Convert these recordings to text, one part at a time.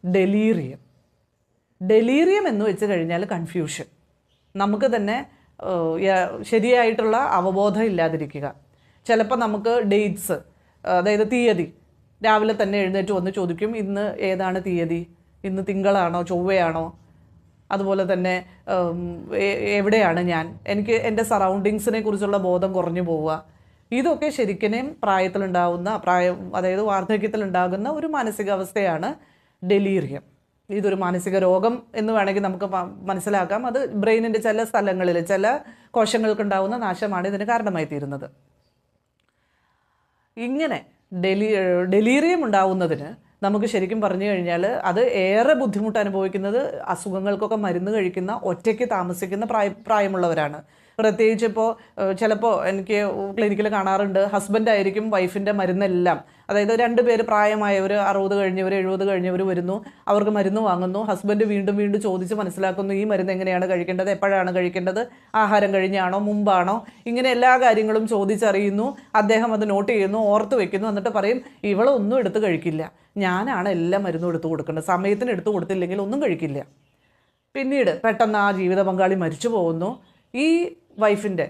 Delirium. Delirium എന്ന് വെച്ച് കഴിഞ്ഞാൽ കൺഫ്യൂഷൻ, നമുക്ക് തന്നെ ശരിയായിട്ടുള്ള അവബോധം ഇല്ലാതിരിക്കുക. ചിലപ്പോൾ നമുക്ക് ഡേറ്റ്സ്, അതായത് തീയതി, രാവിലെ തന്നെ എഴുന്നേറ്റ് വന്ന് ചോദിക്കും ഇന്ന് ഏതാണ് തീയതി, ഇന്ന് തിങ്കളാണോ ചൊവ്വയാണോ, അതുപോലെ തന്നെ എവിടെയാണ് ഞാൻ, എനിക്ക് എൻ്റെ സറൗണ്ടിങ്സിനെ കുറിച്ചുള്ള ബോധം കുറഞ്ഞു പോവുക. ഇതൊക്കെ ശരിക്കും പ്രായത്തിലുണ്ടാകുന്ന അതായത് വാർദ്ധക്യത്തിലുണ്ടാകുന്ന ഒരു മാനസികാവസ്ഥയാണ് ഡെലീറിയം. ഇതൊരു മാനസിക രോഗം എന്ന് വേണമെങ്കിൽ നമുക്ക് മനസ്സിലാക്കാം. അത് ബ്രെയിനിൻ്റെ ചില സ്ഥലങ്ങളിൽ ചില കോശങ്ങൾക്കുണ്ടാകുന്ന നാശമാണ് ഇതിന് കാരണമായി തീരുന്നത്. ഇങ്ങനെ ഡെലീറിയം ഉണ്ടാവുന്നതിന് നമുക്ക് ശരിക്കും പറഞ്ഞു കഴിഞ്ഞാൽ അത് ഏറെ ബുദ്ധിമുട്ട് അനുഭവിക്കുന്നത് അസുഖങ്ങൾക്കൊക്കെ മരുന്ന് കഴിക്കുന്ന ഒറ്റയ്ക്ക് താമസിക്കുന്ന പ്രായമുള്ളവരാണ്. പ്രത്യേകിച്ച് ഇപ്പോൾ ചിലപ്പോൾ എനിക്ക് ക്ലിനിക്കിൽ കാണാറുണ്ട്, ഹസ്ബൻഡായിരിക്കും വൈഫിൻ്റെ മരുന്നെല്ലാം, അതായത് 2 പേര് പ്രായമായവർ, 60 കഴിഞ്ഞവർ 70 കഴിഞ്ഞവർ വരുന്നു, അവർക്ക് മരുന്ന് വാങ്ങുന്നു. ഹസ്ബൻഡ് വീണ്ടും വീണ്ടും ചോദിച്ച് മനസ്സിലാക്കുന്നു ഈ മരുന്ന് എങ്ങനെയാണ് കഴിക്കേണ്ടത്, എപ്പോഴാണ് കഴിക്കേണ്ടത്, ആഹാരം കഴിഞ്ഞാണോ മുമ്പാണോ, ഇങ്ങനെ എല്ലാ കാര്യങ്ങളും ചോദിച്ചറിയുന്നു. അദ്ദേഹം അത് നോട്ട് ചെയ്യുന്നു, ഓർത്ത് വെക്കുന്നു. എന്നിട്ട് പറയും ഇവളൊന്നും എടുത്ത് കഴിക്കില്ല, ഞാനാണ് എല്ലാ മരുന്നും എടുത്തു കൊടുക്കേണ്ടത്, സമയത്തിന് എടുത്തു കൊടുത്തില്ലെങ്കിൽ ഒന്നും കഴിക്കില്ല. പിന്നീട് പെട്ടെന്ന് ആ ജീവിത പങ്കാളി മരിച്ചു പോകുന്നു. ഈ വൈഫിൻ്റെ,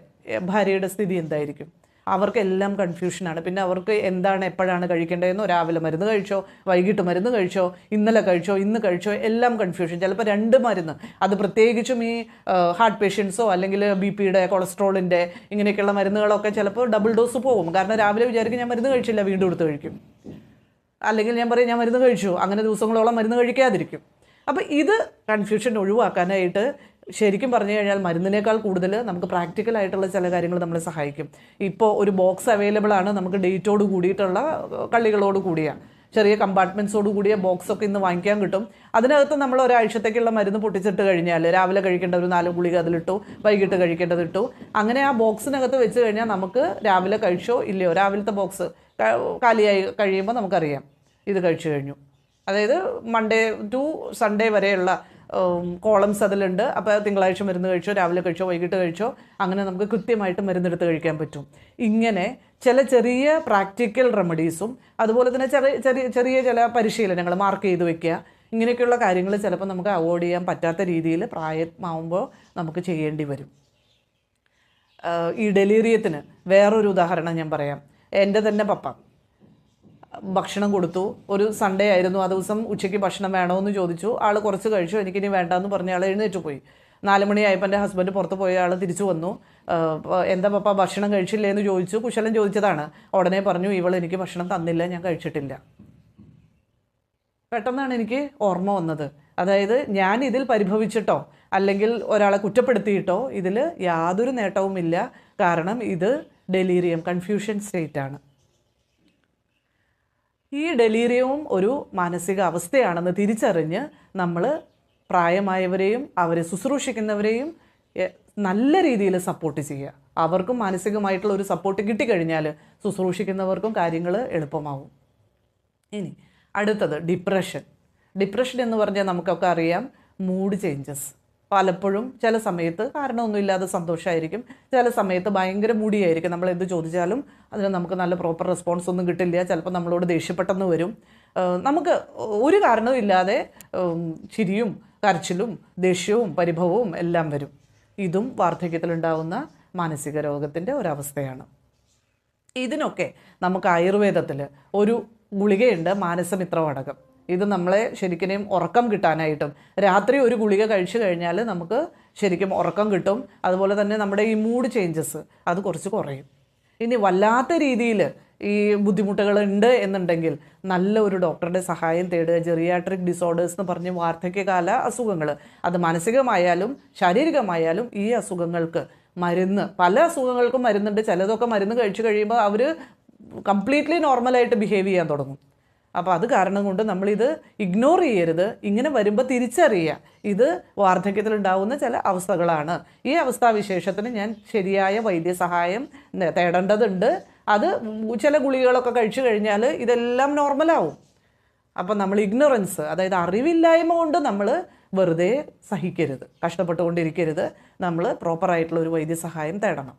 ഭാര്യയുടെ സ്ഥിതി എന്തായിരിക്കും? അവർക്കെല്ലാം കൺഫ്യൂഷനാണ്. പിന്നെ അവർക്ക് എന്താണ് എപ്പോഴാണ് കഴിക്കേണ്ടതെന്നോ, രാവിലെ മരുന്ന് കഴിച്ചോ, വൈകിട്ട് മരുന്ന് കഴിച്ചോ, ഇന്നലെ കഴിച്ചോ, ഇന്ന് കഴിച്ചോ, എല്ലാം കൺഫ്യൂഷൻ. ചിലപ്പോൾ 2 മരുന്ന്, അത് പ്രത്യേകിച്ചും ഈ ഹാർട്ട് പേഷ്യൻസോ അല്ലെങ്കിൽ BP-യുടെ, കൊളസ്ട്രോളിൻ്റെ ഇങ്ങനെയൊക്കെയുള്ള മരുന്നുകളൊക്കെ ചിലപ്പോൾ ഡബിൾ ഡോസ് പോകും. കാരണം രാവിലെ വിചാരിക്കും ഞാൻ മരുന്ന് കഴിച്ചില്ല, വീണ്ടും എടുത്ത് കഴിക്കും. അല്ലെങ്കിൽ ഞാൻ പറയും ഞാൻ മരുന്ന് കഴിച്ചു, അങ്ങനെ ദിവസങ്ങളോളം മരുന്ന് കഴിക്കാതിരിക്കും. അപ്പോൾ ഇത് കൺഫ്യൂഷൻ ഒഴിവാക്കാനായിട്ട് ശരിക്കും പറഞ്ഞു കഴിഞ്ഞാൽ മരുന്നിനേക്കാൾ കൂടുതൽ നമുക്ക് പ്രാക്ടിക്കലായിട്ടുള്ള ചില കാര്യങ്ങൾ നമ്മളെ സഹായിക്കും. ഇപ്പോൾ ഒരു ബോക്സ് അവൈലബിൾ ആണ്, നമുക്ക് ഡേറ്റോട് കൂടിയിട്ടുള്ള കള്ളികളോട് കൂടിയാണ്, ചെറിയ കമ്പാർട്ട്മെൻറ്റ്സോട് കൂടിയ ബോക്സൊക്കെ ഇന്ന് വാങ്ങിക്കാൻ കിട്ടും. അതിനകത്ത് നമ്മൾ ഒരാഴ്ചത്തേക്കുള്ള മരുന്ന് പൊട്ടിച്ചിട്ട് കഴിഞ്ഞാൽ രാവിലെ കഴിക്കേണ്ട ഒരു 4 ഗുളിക അതിലിട്ടു, വൈകിട്ട് കഴിക്കേണ്ടത് ഇട്ടു. അങ്ങനെ ആ ബോക്സിനകത്ത് വെച്ച് കഴിഞ്ഞാൽ നമുക്ക് രാവിലെ കഴിച്ചോ ഇല്ലയോ, രാവിലത്തെ ബോക്സ് കാലിയായി കഴിയുമ്പോൾ നമുക്കറിയാം ഇത് കഴിച്ചു കഴിഞ്ഞു. അതായത് മൺഡേ ടു സൺഡേ വരെയുള്ള കോളംസ് അതിലുണ്ട്. അപ്പോൾ തിങ്കളാഴ്ച മരുന്ന് കഴിച്ചോ, രാവിലെ കഴിച്ചോ, വൈകിട്ട് കഴിച്ചോ, അങ്ങനെ നമുക്ക് കൃത്യമായിട്ട് മരുന്നെടുത്ത് കഴിക്കാൻ പറ്റും. ഇങ്ങനെ ചെറിയ പ്രാക്ടിക്കൽ റെമഡീസും അതുപോലെ തന്നെ ചെറിയ ചില പരിശീലനങ്ങൾ മാർക്ക് ചെയ്ത് വെക്കുക, ഇങ്ങനെയൊക്കെയുള്ള കാര്യങ്ങൾ ചിലപ്പോൾ നമുക്ക് അവോയ്ഡ് ചെയ്യാൻ പറ്റാത്ത രീതിയിൽ പ്രായമാവുമ്പോൾ നമുക്ക് ചെയ്യേണ്ടി വരും. ഈ ഡെലീറിയത്തിന് വേറൊരു ഉദാഹരണം ഞാൻ പറയാം. എൻ്റെ തന്നെ പപ്പ ഭക്ഷണം കൊടുത്തു, ഒരു സൺഡേ ആയിരുന്നു, ആ ദിവസം ഉച്ചയ്ക്ക് ഭക്ഷണം വേണമെന്ന് ചോദിച്ചു. ആൾ കുറച്ച് കഴിച്ചു, എനിക്കിനി വേണ്ടാന്ന് പറഞ്ഞ ആൾ എഴുന്നേറ്റ് പോയി. 4 മണിയായപ്പോൾ എൻ്റെ ഹസ്ബൻഡ് പുറത്ത് പോയ ആൾ തിരിച്ചു വന്നു. എന്താ പപ്പ ഭക്ഷണം കഴിച്ചില്ലേ എന്ന് ചോദിച്ചു, കുശലം ചോദിച്ചതാണ്. ഉടനെ പറഞ്ഞു ഇവൾ എനിക്ക് ഭക്ഷണം തന്നില്ല, ഞാൻ കഴിച്ചിട്ടില്ല. പെട്ടെന്നാണ് എനിക്ക് ഓർമ്മ വന്നത്, അതായത് ഞാൻ ഇതിൽ പരിഭവിച്ചിട്ടോ അല്ലെങ്കിൽ ഒരാളെ കുറ്റപ്പെടുത്തിയിട്ടോ ഇതിൽ യാതൊരു നേട്ടവുമില്ല. കാരണം ഇത് ഡെലീറിയം, കൺഫ്യൂഷൻ സ്റ്റേറ്റാണ്. ഈ ഡെലീറിയവും ഒരു മാനസിക അവസ്ഥയാണെന്ന് തിരിച്ചറിഞ്ഞ് നമ്മൾ പ്രായമായവരെയും അവരെ ശുശ്രൂഷിക്കുന്നവരെയും നല്ല രീതിയിൽ സപ്പോർട്ട് ചെയ്യുക. അവർക്കും മാനസികമായിട്ടുള്ള ഒരു സപ്പോർട്ട് കിട്ടിക്കഴിഞ്ഞാൽ ശുശ്രൂഷിക്കുന്നവർക്കും കാര്യങ്ങൾ എളുപ്പമാവും. ഇനി അടുത്തത് ഡിപ്രഷൻ എന്ന് പറഞ്ഞാൽ നമുക്കൊക്കെ അറിയാം, മൂഡ് ചേഞ്ചസ്. പലപ്പോഴും ചില സമയത്ത് കാരണമൊന്നുമില്ലാതെ സന്തോഷമായിരിക്കും, ചില സമയത്ത് ഭയങ്കര മൂടിയായിരിക്കും. നമ്മൾ എന്ത് ചോദിച്ചാലും അതിന് നമുക്ക് നല്ല പ്രോപ്പർ റെസ്പോൺസ് ഒന്നും കിട്ടില്ല. ചിലപ്പോൾ നമ്മളോട് ദേഷ്യപ്പെട്ടെന്ന് വരും. നമുക്ക് ഒരു കാരണവും ഇല്ലാതെ ചിരിയും കരച്ചിലും ദേഷ്യവും പരിഭവവും എല്ലാം വരും. ഇതും വാർദ്ധക്യത്തിലുണ്ടാകുന്ന മാനസിക രോഗത്തിൻ്റെ ഒരവസ്ഥയാണ്. ഇതിനൊക്കെ നമുക്ക് ആയുർവേദത്തിൽ ഒരു ഗുളികയുണ്ട്, മാനസമിത്ര വടകം. ഇത് നമ്മളെ ശരിക്കും ഉറക്കം കിട്ടാനായിട്ടും, രാത്രി ഒരു ഗുളിക കഴിച്ചു കഴിഞ്ഞാൽ നമുക്ക് ശരിക്കും ഉറക്കം കിട്ടും. അതുപോലെ തന്നെ നമ്മുടെ ഈ മൂഡ് ചേഞ്ചസ് അത് കുറച്ച് കുറയും. ഇനി വല്ലാത്ത രീതിയിൽ ഈ ബുദ്ധിമുട്ടുകളുണ്ട് എന്നുണ്ടെങ്കിൽ നല്ല ഒരു ഡോക്ടറുടെ സഹായം തേടുക. ജെറിയാട്രിക് ഡിസോർഡേഴ്സ് എന്ന് പറഞ്ഞ് വാർദ്ധക്യകാല അസുഖങ്ങൾ, അത് മാനസികമായാലും ശാരീരികമായാലും ഈ അസുഖങ്ങൾക്ക് മരുന്ന്, പല അസുഖങ്ങൾക്കും മരുന്നുണ്ട്. ചിലതൊക്കെ മരുന്ന് കഴിച്ചു കഴിയുമ്പോൾ അവർ കംപ്ലീറ്റ്ലി നോർമലായിട്ട് ബിഹേവ് ചെയ്യാൻ തുടങ്ങും. അപ്പോൾ അത് കാരണം കൊണ്ട് നമ്മളിത് ഇഗ്നോർ ചെയ്യരുത്. ഇങ്ങനെ വരുമ്പോൾ തിരിച്ചറിയുക, ഇത് വാർദ്ധക്യത്തിലുണ്ടാകുന്ന ചില അവസ്ഥകളാണ്. ഈ അവസ്ഥാവിശേഷത്തിന് ഞാൻ ശരിയായ വൈദ്യസഹായം തേടേണ്ടതുണ്ട്. അത് ചില ഗുളികകളൊക്കെ കഴിച്ചു കഴിഞ്ഞാൽ ഇതെല്ലാം നോർമലാവും. അപ്പം നമ്മൾ ഇഗ്നോറൻസ്, അതായത് അറിവില്ലായ്മ കൊണ്ട് നമ്മൾ വെറുതെ സഹിക്കരുത്, കഷ്ടപ്പെട്ടുകൊണ്ടിരിക്കരുത്. നമ്മൾ പ്രോപ്പറായിട്ടുള്ള ഒരു വൈദ്യസഹായം തേടണം.